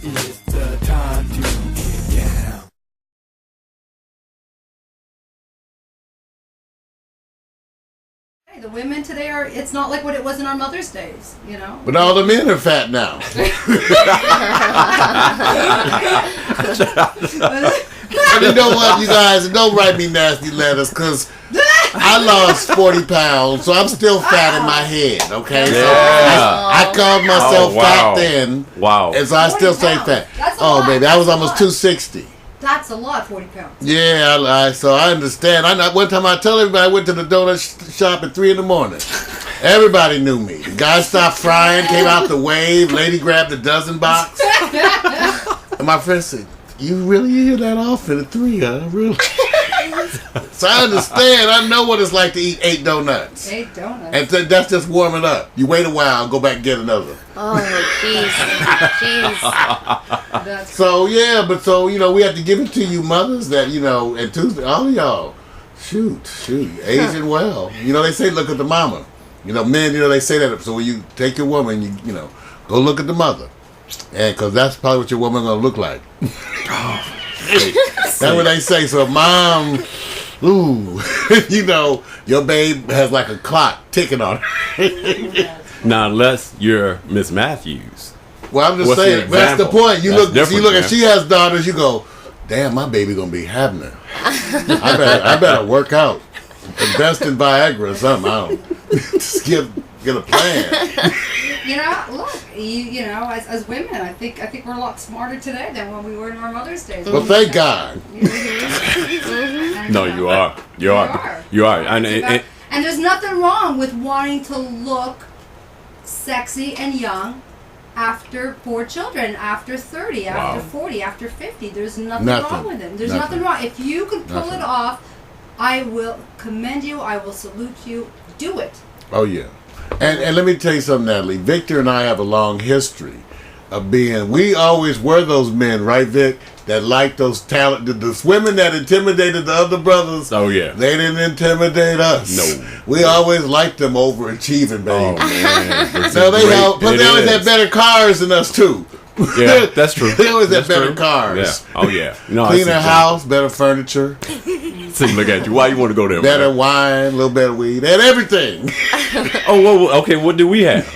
It's the time to get down. The women today are, it's not like what it was in our mother's days, you know? But all the men are fat now. And you know what, you guys, don't write me nasty letters, because I lost 40 pounds, so I'm still fat in my head, okay? So I called myself fat then. Wow. And so I still say 40 fat. pounds. That's a Oh, lot. baby, I was That's a almost lot. 260. That's a lot, 40 pounds. Yeah, so I understand. One time I tell everybody I went to the donut shop at 3 in the morning. Everybody knew me. The guy stopped frying, came out the wave, lady grabbed a dozen box. And my friend said, "You really hear that often at 3, huh? Really?" So I understand. I know what it's like to eat 8 donuts. 8 donuts. And that's just warming up. You wait a while, go back and get another. Oh, jeez. That's So, yeah, but so, we have to give it to you mothers that, and Tuesday, all of y'all, shoot, aging well. They say look at the mama. Men, they say that. So when you take your woman, you go look at the mother. And because that's probably what your woman going to look like. That's what they say. So mom, ooh, your babe has like a clock ticking on her. Now, unless you're Miss Matthews. Well, I'm just What's the saying, that's the example? point. You That's look, different, and man. she has daughters, you go, damn, my baby gonna be having her. I better work out, invest in Viagra or something. I don't just get a plan. look, as women, I think we're a lot smarter today than when we were in our mother's days. Well, thank God. No, you are. You are. And there's nothing wrong with wanting to look sexy and young after 4 children, after 30, after 40, after 50. There's nothing wrong with it. There's nothing wrong. If you can pull it off, I will commend you. I will salute you. Do it. Oh, yeah. And let me tell you something, Natalie. Victor and I have a long history of we always were those men, right, Vic, that liked those talented, the women that intimidated the other brothers. Oh, yeah. They didn't intimidate us. No. We always liked them overachieving, baby. Oh, man. No, they always had better cars than us, too. Yeah, that's true. They always had That's better true. cars. Yeah. Oh, yeah. No, Cleaner house, better furniture, See, look at you. Why you want to go there, better man? wine, a little better weed. They had everything. Oh, whoa, okay. What do we have?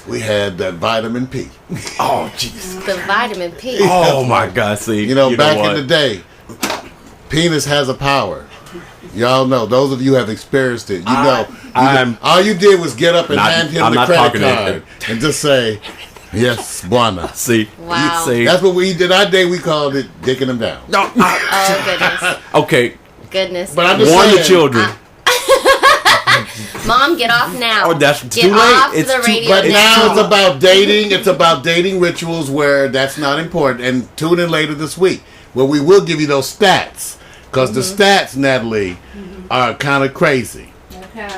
We had that vitamin P. Oh, jeez. The vitamin P. Oh, my God. See, Back what? in the day, penis has a power. Y'all know. Those of you who have experienced it. All you did was get up and hand him the credit card and just say, "Yes, Buana." See, Wow. See, That's what we did. Our day we called it dicking them down. no. Oh, goodness. Okay, Goodness. But I'm just warn saying, the children. Mom, get off now. Oh, that's get too late. off It's the too- radio But now now. it's about dating. It's about dating rituals where that's not important. And tune in later this week where we will give you those stats. Because the stats, Natalie, are kind of crazy. Okay.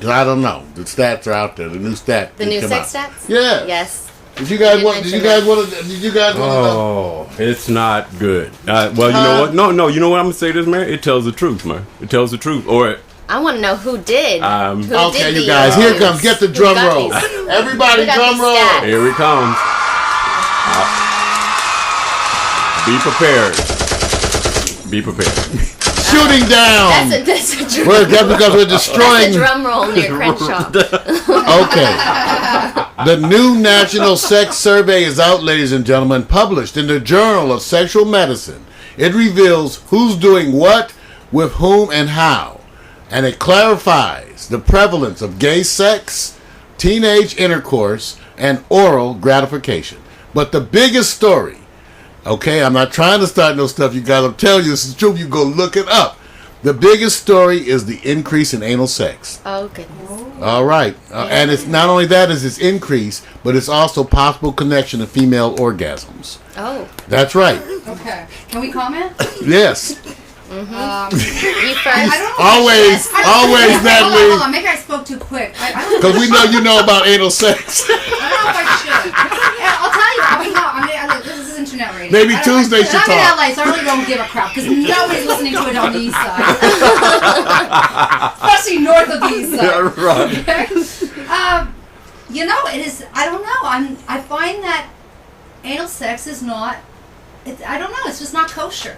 'Cause I don't know. The stats are out there. The new stats. The that new come sex out. stats? Yeah. Yes. Did you guys You want? Did you mentioned guys want to? Did you guys want to know? Oh, it's not good. Well, you know what? No. You know what I'm gonna say this, man. It tells the truth, man. It tells the truth. Or I want to know who did. Um, Who Okay, did you the, guys. Here comes. Get the who drum got roll. these? Everybody, Who got drum these roll. stats? here it comes. Be prepared. Be prepared. Shooting down. That's a drum. That's because we're That's a destroying. drum roll near Crenshaw. Okay. The new National Sex Survey is out, ladies and gentlemen, published in the Journal of Sexual Medicine. It reveals who's doing what, with whom, and how. And it clarifies the prevalence of gay sex, teenage intercourse, and oral gratification. But the biggest story, okay, I'm not trying to start no stuff, you guys. I'm telling you, this is true. You go look it up. The biggest story is the increase in anal sex. Oh, goodness. All right. And it's not only that is its increase, but it's also possible connection to female orgasms. Oh. That's right. Okay. Can we comment? Yes. You I first. don't know. Always, always, Hold Natalie. on. Maybe I spoke too quick. I don't know. Because we know you know about anal sex. I don't know if I should. Yeah, I'll tell you. This is internet radio. Maybe I don't- Tuesday should I'm talk. in LA, so I really don't give a crap because nobody's listening to it on the east side. Especially north of the east side. Right. Okay? It is, I don't know. I find that anal sex is not. I don't know. It's just not kosher.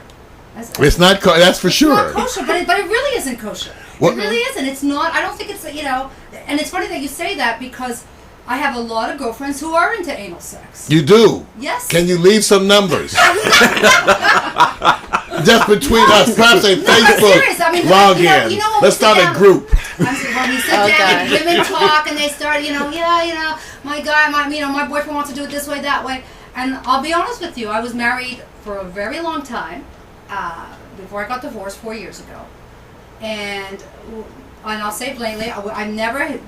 It's not. That's for It's sure. not kosher, but it really isn't kosher. What- It really isn't. It's not. I don't think it's And it's funny that you say that because I have a lot of girlfriends who are into anal sex. You do. Yes. Can you leave some numbers? Just between us, perhaps a No, I'm Facebook serious. I mean, login. you know what Let's we sit start a down- group. When we sit Oh, down, God. women talk and they start, my guy, my boyfriend wants to do it this way, that way. And I'll be honest with you, I was married for a very long time, before I got divorced 4 years ago. And I'll say blatantly,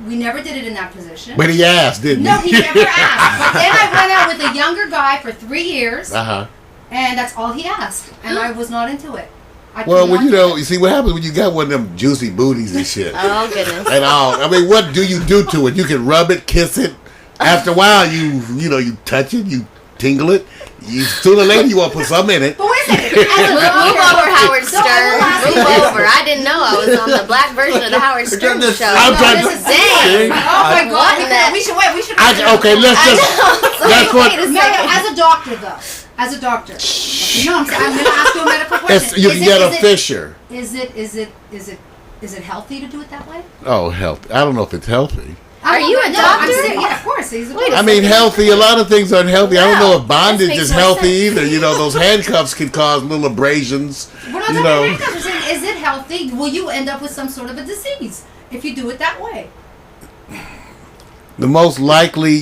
we never did it in that position. But he asked, didn't No, he? he never asked. But then I went out with a younger guy for 3 years, Uh-huh. and that's all he asked. And I was not into it. I Well, could when not do it. you see what happens when you got one of them juicy booties and shit. Oh goodness. And all. I mean, what do you do to it? You can rub it, kiss it. After a while, you touch it, you tingle it. Sooner or later, you want to put something in it. But wait a second. As a Move doctor- over, Howard So I will ask Stern. you Move this. over. I didn't know I was on the black version of the Howard Stern show. I'm trying to- This is Dang. Oh my God! What in the- We should wait. We should. Okay, let's just. That's what. Wait a No, second. as a doctor though. As a doctor. No, I'm going to ask you a medical question. You can get a fissure. Is it healthy to do it that way? Oh, healthy. I don't know if it's healthy. Are you a No, I'm doctor? saying- yeah, of course. He's a Wait a I doctor. mean, healthy. A lot of things aren't healthy. I don't know if bondage makes is more healthy sense. either. Those handcuffs can cause little abrasions. We're not You talking know. handcuffs. We're saying, is it healthy? Will you end up with some sort of a disease if you do it that way? The most likely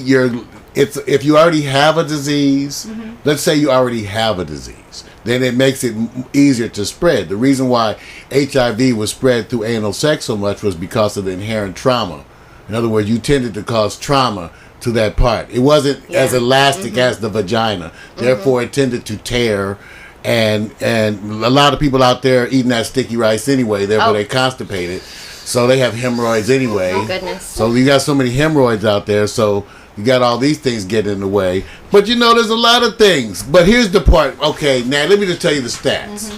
it's if you already have a disease. Let's say you already have a disease, then it makes it easier to spread. The reason why HIV was spread through anal sex so much was because of the inherent trauma. In other words, you tended to cause trauma to that part. It wasn't as elastic as the vagina. Therefore, it tended to tear. And a lot of people out there eating that sticky rice anyway. Therefore, they constipated. So they have hemorrhoids anyway. Oh, goodness. So you got so many hemorrhoids out there. So you got all these things getting in the way. But there's a lot of things. But here's the part. Okay, now let me just tell you the stats.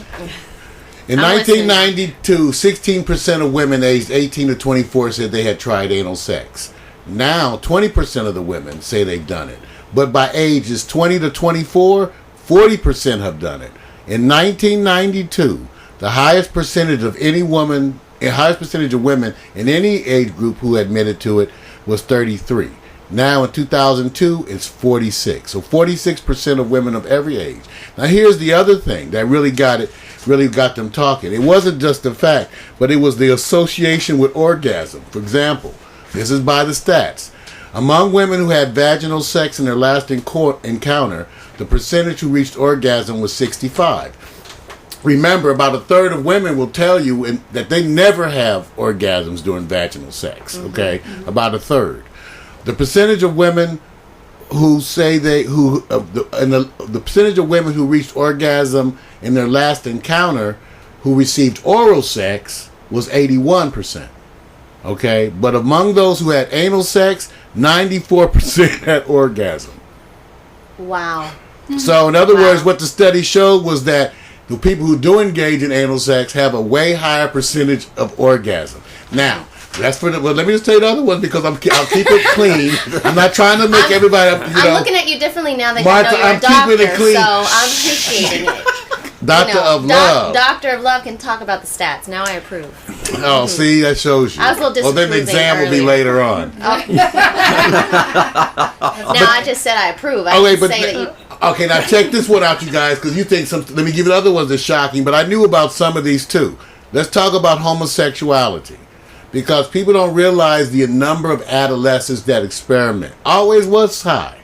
In I'm listening. 1992, 16% of women aged 18 to 24 said they had tried anal sex. Now, 20% of the women say they've done it. But by ages 20 to 24, 40% have done it. In 1992, the highest percentage of women in any age group who admitted to it was 33. Now in 2002, it's 46. So 46% of women of every age. Now here's the other thing that really got them talking. It wasn't just the fact, but it was the association with orgasm. For example, this is by the stats. Among women who had vaginal sex in their last encounter, the percentage who reached orgasm was 65. Remember, about a third of women will tell you that they never have orgasms during vaginal sex. Okay, about a third. The percentage of women who say the percentage of women who reached orgasm in their last encounter who received oral sex was 81%. Okay, but among those who had anal sex, 94% had orgasm. Wow. So, in other words, what the study showed was that the people who do engage in anal sex have a way higher percentage of orgasm. Now, that's for let me just tell you the other one because I'll keep it clean. I'm not trying to make everybody up. I'm looking at you differently now that Martha, you know you're a I'm keeping it doctor, clean. so I'm appreciating it. Doctor of Love. Doctor of Love can talk about the stats. Now I approve. Oh, see, that shows you. I was a little Well, then the disapproving exam will be earlier. later on. Now I just said I approve. I Okay, didn't but say that you. okay, now check this one out, you guys, because you think some. Let me give you the other ones that's shocking, but I knew about some of these too. Let's talk about homosexuality, because people don't realize the number of adolescents that experiment. Always was high.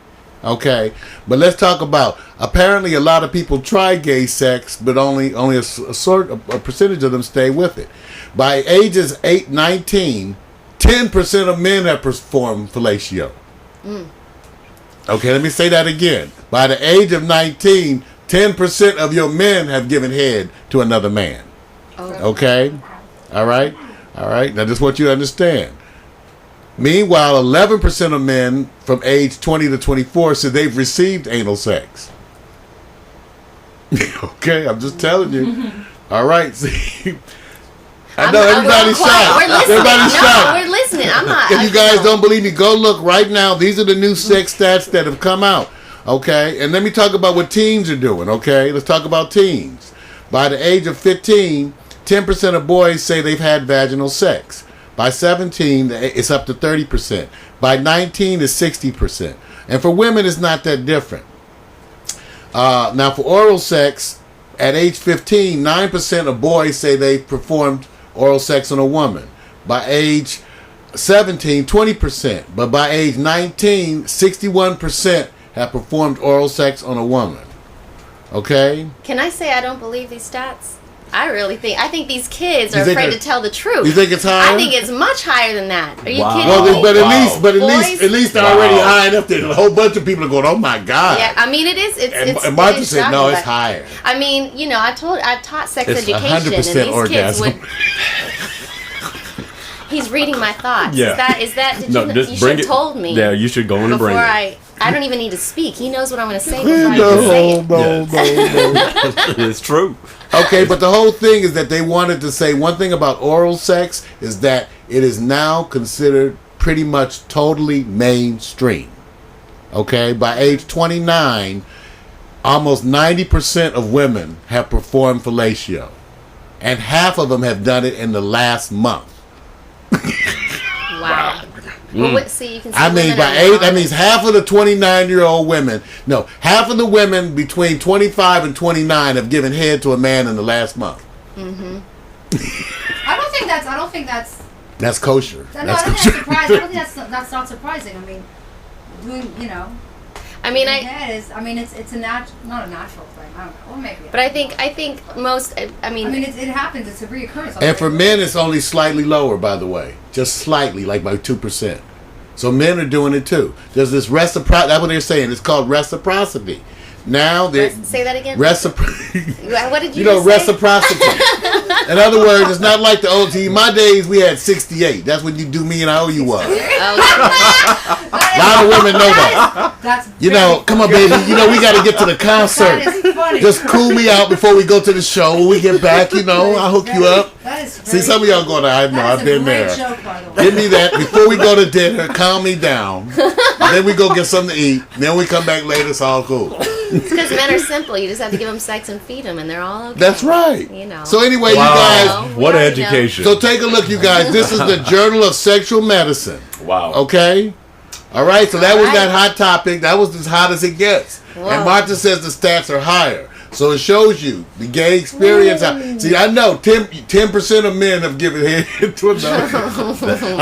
Okay, but let's talk about. Apparently, a lot of people try gay sex, but only a percentage of them stay with it. By ages 19, 10% of men have performed fellatio. Okay, let me say that again. By the age of 19, 10% of your men have given head to another man. Okay? All right? All right? Now, just want you to understand. Meanwhile, 11% of men from age 20 to 24 said they've received anal sex. Okay, I'm just telling you. All right, see. I know everybody's shocked. We're listening. Everybody's No, shocked. we're listening. I'm not. If you guys don't believe me, go look right now. These are the new sex stats that have come out. Okay, and let me talk about what teens are doing, okay? Let's talk about teens. By the age of 15, 10% of boys say they've had vaginal sex. By 17, it's up to 30%. By 19, it's 60%. And for women, it's not that different. Now, for oral sex, at age 15, 9% of boys say they've performed oral sex on a woman. By age 17, 20%. But by age 19, 61% have performed oral sex on a woman. Okay? Can I say I don't believe these stats? I think these kids are You think afraid they're- to tell the truth. You think it's higher? I think it's much higher than that. Are you Wow. kidding Well, me? but Wow. at least they're Wow. already high enough that a whole bunch of people are going, "Oh my God!" Yeah, I mean it is. and Martha it is said, "No, shocking, it's but- higher." I mean, I taught sex It's education, 100% and these orgasm. kids would. He's reading my thoughts. Yeah. Is that? Did No, you? just You bring should it. have told me. Yeah, you should go in and before bring it. I don't even need to speak. He knows what I'm going to say before I even say it. no. It's true. Okay, but the whole thing is that they wanted to say one thing about oral sex is that it is now considered pretty much totally mainstream. Okay, by age 29, almost 90% of women have performed fellatio, and half of them have done it in the last month. Wow. Well, see, you can see I mean, women by are age, that honest. means half of the 29-year-old women, no, half of the women between 25 and 29 have given head to a man in the last month. I don't think that's. That's kosher. No, That's I don't think kosher. that's surprising. I don't think that's not surprising. I mean, doing I mean, it's a not a natural thing. I don't know. Well, maybe. But I think most. I mean, it happens. It's a reoccurrence. And for men, it's only slightly lower, by the way. Just slightly, like by 2%. So men are doing it too. There's this reciprocity. That's what they're saying. It's called reciprocity. Now they're say that again. reciprocity. What did you? You know, just say? reciprocity. In other words, it's not like the old team. My days, we had 68. That's when you do me and I owe you one. A lot of women know that. That's You know, come on, baby. You know, we got to get to the concert. That is funny. Just cool me out before we go to the show. When we get back, you know, I'll hook you up. That is See, some of y'all going, I know, That is I've been a great there. joke, by the way. Give me that before we go to dinner. Calm me down. Then we go get something to eat. Then we come back later. It's all cool. It's because men are simple. You just have to give them sex and feed them, and they're all okay. That's right. You know. So anyway, Wow. you guys. know. What We already know. education. So take a look, you guys. This is the Journal of Sexual Medicine. Wow. Okay. All right. So that was right. that hot topic. That was as hot as it gets. Whoa. And Martha says the stats are higher. So it shows you the gay experience. See, I know 10% of men have given head to another.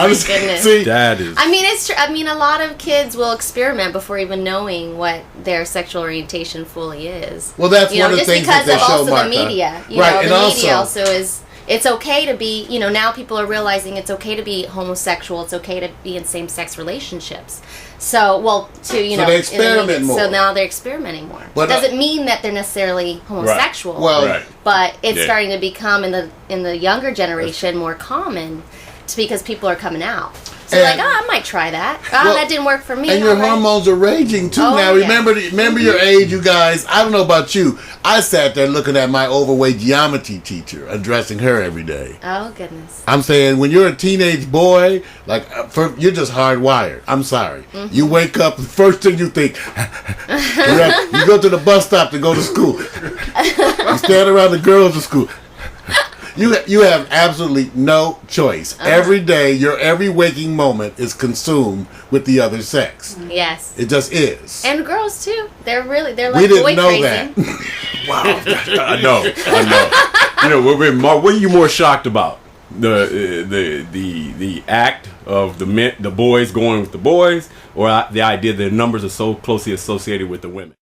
I'm just- goodness. see, That is. I mean, it's true. I mean, a lot of kids will experiment before even knowing what their sexual orientation fully is. well, that's You know, one of the just things because that they of show, also Martha. the media. You Right, know, and the media also- also is. It's okay to be. You know, now people are realizing it's okay to be homosexual. It's okay to be in same-sex relationships. So, well, So they experiment more. So now they're experimenting more. But, doesn't mean that they're necessarily homosexual. Well, Right. But it's Yeah. starting to become in the younger generation more common, because people are coming out. So And- like, I might try that. Well, That didn't work for me. and your All right. hormones are raging too Oh, now. yeah. Remember your age, you guys. I don't know about you. I sat there looking at my overweight geometry teacher, addressing her every day. Oh goodness. I'm saying when you're a teenage boy, like you're just hardwired. I'm sorry. Mm-hmm. You wake up, the first thing you think, you go to the bus stop to go to school. You stand around the girls at school. You have absolutely no choice. Every day, your every waking moment is consumed with the other sex. Yes. It just is. And girls too. They're we like didn't boy know crazy. that. I know. You know, what are you more shocked about? The act of the boys going with the boys, or the idea that numbers are so closely associated with the women?